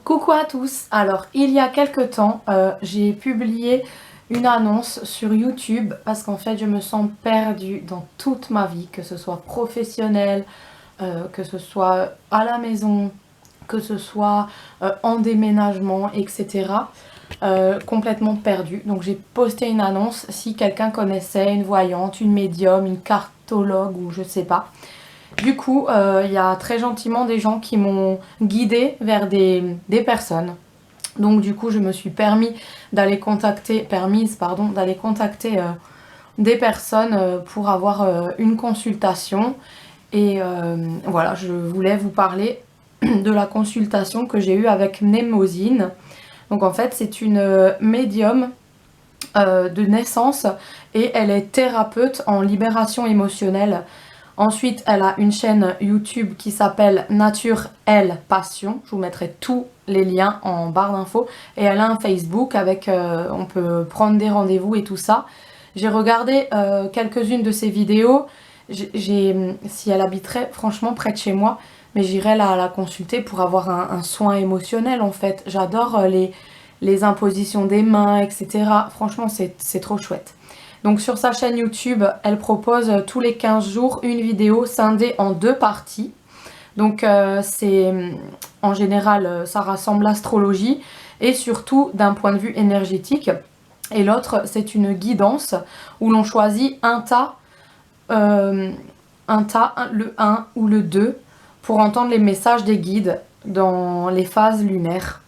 Coucou à tous. Alors, il y a quelque temps, j'ai publié une annonce sur YouTube parce qu'en fait, je me sens perdue dans toute ma vie, que ce soit professionnelle, que ce soit à la maison, que ce soit en déménagement, etc. Complètement perdue. Donc, j'ai posté une annonce si quelqu'un connaissait une voyante, une médium, une cartologue ou je sais pas. Du coup, il y a très gentiment des gens qui m'ont guidée vers des personnes. Donc du coup, je me suis permise d'aller contacter des personnes pour avoir une consultation. Et voilà, je voulais vous parler de la consultation que j'ai eue avec Mnemosyne. Donc en fait, c'est une médium de naissance et elle est thérapeute en libération émotionnelle. Ensuite, elle a une chaîne YouTube qui s'appelle Nature Elle Passion. Je vous mettrai tous les liens en barre d'infos. Et elle a un Facebook avec, on peut prendre des rendez-vous et tout ça. J'ai regardé quelques-unes de ses vidéos. Si elle habiterait franchement près de chez moi, mais j'irais la consulter pour avoir un soin émotionnel en fait. J'adore les impositions des mains, etc. Franchement, c'est trop chouette. Donc sur sa chaîne YouTube, elle propose tous les 15 jours une vidéo scindée en deux parties. Donc en général, ça rassemble l'astrologie et surtout d'un point de vue énergétique. Et l'autre, c'est une guidance où l'on choisit le 1 ou le 2, pour entendre les messages des guides dans les phases lunaires.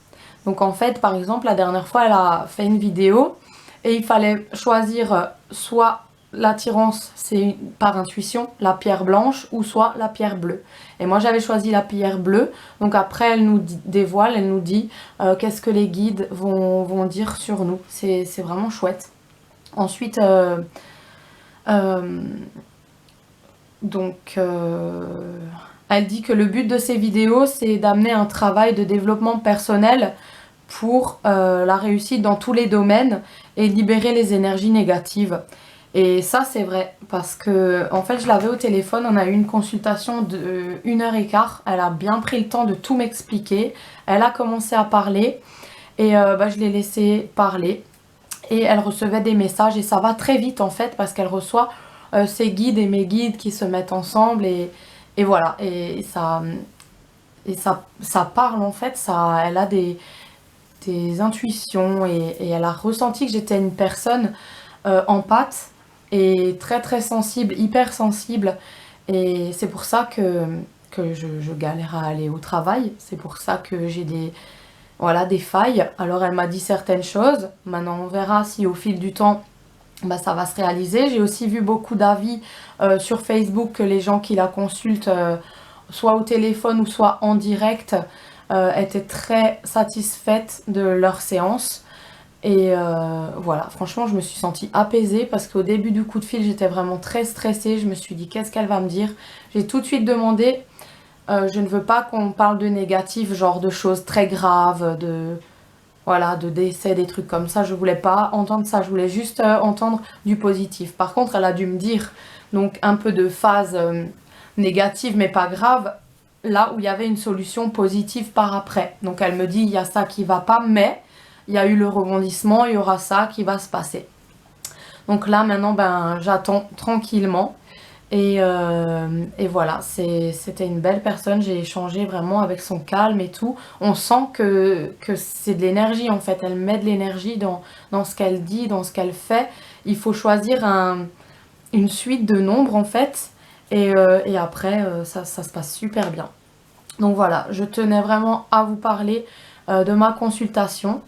Donc en fait, par exemple, la dernière fois, elle a fait une vidéo et il fallait choisir soit l'attirance, c'est par intuition, la pierre blanche ou soit la pierre bleue. Et moi j'avais choisi la pierre bleue, donc après elle nous dévoile, elle nous dit qu'est-ce que les guides vont dire sur nous. C'est vraiment chouette. Ensuite, elle dit que le but de ces vidéos, c'est d'amener un travail de développement personnel pour la réussite dans tous les domaines et libérer les énergies négatives. Et ça c'est vrai parce que en fait je l'avais au téléphone, on a eu une consultation de 1h15, elle a bien pris le temps de tout m'expliquer, elle a commencé à parler et je l'ai laissé parler et elle recevait des messages et ça va très vite en fait parce qu'elle reçoit ses guides et mes guides qui se mettent ensemble et voilà et ça parle en fait, elle a des intuitions et elle a ressenti que j'étais une personne empathe et très très sensible, hyper sensible et c'est pour ça que je galère à aller au travail, c'est pour ça que j'ai des failles. Alors elle m'a dit certaines choses, maintenant on verra si au fil du temps ça va se réaliser. J'ai aussi vu beaucoup d'avis sur Facebook que les gens qui la consultent soit au téléphone ou soit en direct étaient très satisfaites de leur séance. Et voilà, franchement, je me suis sentie apaisée parce qu'au début du coup de fil, j'étais vraiment très stressée. Je me suis dit, qu'est-ce qu'elle va me dire? J'ai tout de suite demandé, je ne veux pas qu'on parle de négatif, genre de choses très graves, de décès, des trucs comme ça. Je voulais pas entendre ça, je voulais juste entendre du positif. Par contre, elle a dû me dire donc un peu de phase négative, mais pas grave, là où il y avait une solution positive par après. Donc elle me dit, il y a ça qui va pas, mais il y a eu le rebondissement, il y aura ça qui va se passer. Donc là, maintenant, j'attends tranquillement. Et voilà, c'était une belle personne, j'ai échangé vraiment avec son calme et tout. On sent que c'est de l'énergie en fait, elle met de l'énergie dans ce qu'elle dit, dans ce qu'elle fait. Il faut choisir une suite de nombres en fait, et après ça se passe super bien. Donc voilà, je tenais vraiment à vous parler de ma consultation.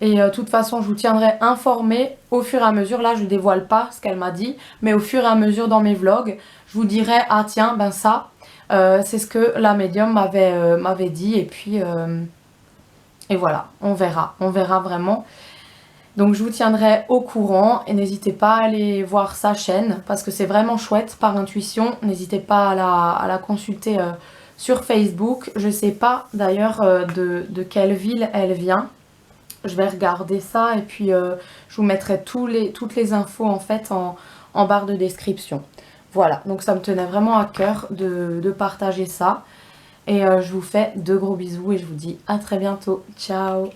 Et de toute façon, je vous tiendrai informé au fur et à mesure. Là, je ne dévoile pas ce qu'elle m'a dit, mais au fur et à mesure dans mes vlogs, je vous dirai, ah tiens, ça, c'est ce que la médium m'avait dit. Et voilà, on verra vraiment. Donc je vous tiendrai au courant et n'hésitez pas à aller voir sa chaîne parce que c'est vraiment chouette par intuition. N'hésitez pas à la consulter sur Facebook. Je ne sais pas d'ailleurs de quelle ville elle vient. Je vais regarder ça et puis je vous mettrai toutes les infos en fait en barre de description. Voilà, donc ça me tenait vraiment à cœur de partager ça. Et je vous fais de gros bisous et je vous dis à très bientôt. Ciao!